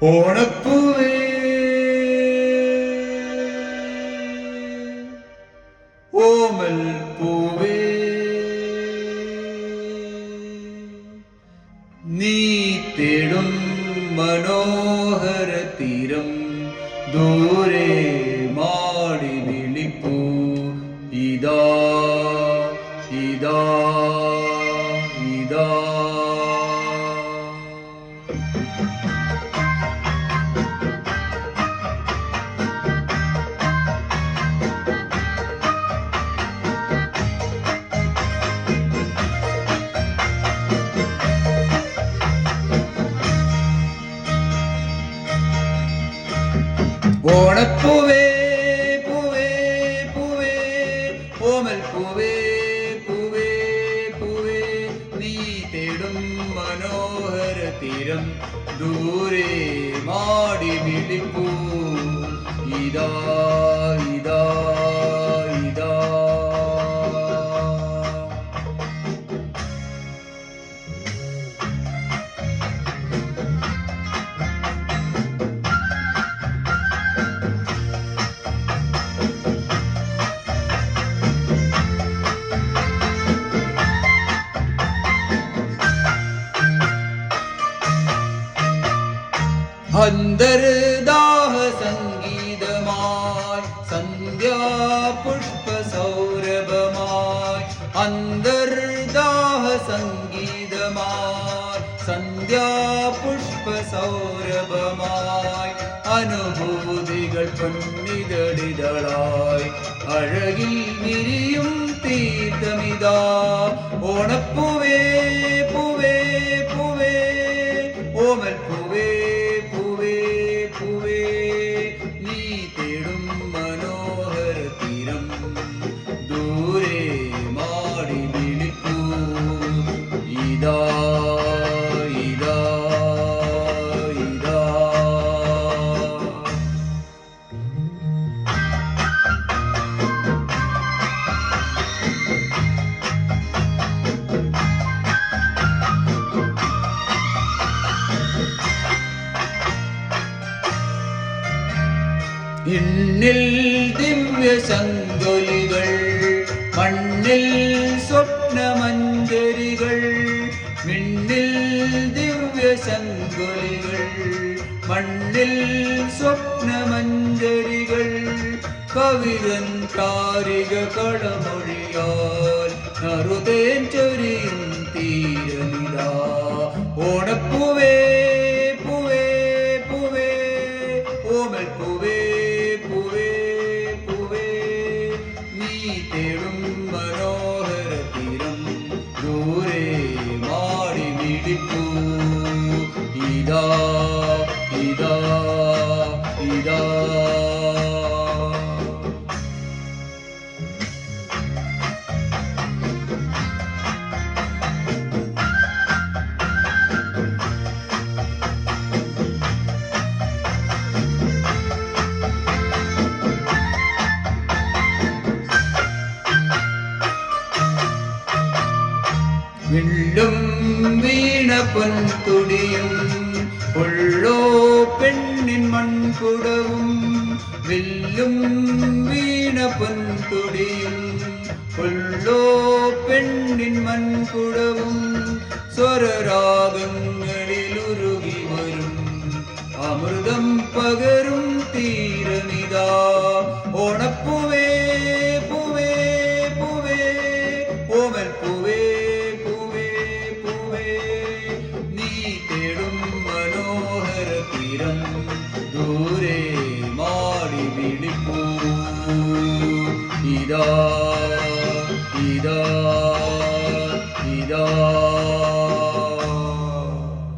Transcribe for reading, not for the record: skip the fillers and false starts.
ഓണപ്പൂവേ ഓമൽ പൂവേ നീ തേടും മനോഹര തീരം ദൂരെ മാടി വിളിപ്പൂ ഇതാ ഇതാ ഇതാ. ഓണപ്പൂവേ പൂവേ പൂവേ ഓമൽ പൂവേ പൂവേ പൂവേ നീ തേടും മനോഹര തീരം ദൂരെ മാടി വിളിപ്പൂ ഇതാ ഇതാ ഇതാ. അന്തർദാഹ സംഗീതമായി സന്ധ്യാപുഷ്പ സൗരഭമായി അന്തർദാഹ സംഗീതമായി സന്ധ്യാപുഷ്പ സൗരഭമായി അനുഭൂതികൾ പൊന്നിതളിതളായി അഴകിൽ വിരിയും തീർത്ഥമിതാ. ഓണപ്പൂവേ പൂവേ പൂവേ ഓമൽ പൂവേ ഇതാ ഇതാ ഇതാ. ഇന്നിൽ ദിവ്യ ശങ്കുലികൾ മണ്ണിൽ സ്വപ്നമഞ്ജരികൾ മിന്നിൽ ദിവ്യ ശങ്കുലികൾ മണ്ണിൽ സ്വപ്നമഞ്ജരികൾ കവിതൻ കാരിക കളമൊഴിയാൽ നറുതേൻ ചൊരിയും തീരനിതാ. ഓണപ്പൂവേ പൂവേ പൂവേ ഓമൽ പൂവേ പൂവേ പൂവേ നീ തേടും മനോഹര തീരം ദൂരെ മാടി വിളിപ്പൂ ഇതാ ഇതാ ഇതാ. വില്ലും വീണ പൊൻതുടിയും ഉള്ളോ പെണ്ണിൻ മൺകുടവും വില്ലും വീണ പൊൻതുടിയും ഉള്ളോ പെണ്ണിൻ മൺകുടവും സ്വരരാഗങ്ങളിൽ ഉരുകി വരും അമൃതം പകരും തീരനിതാ. ഓണപ്പൂവേ പൂവേ പൂവേ ഓമൽ പൂവേ ദൂരെ മാടി വിളിപ്പൂ ഇതാ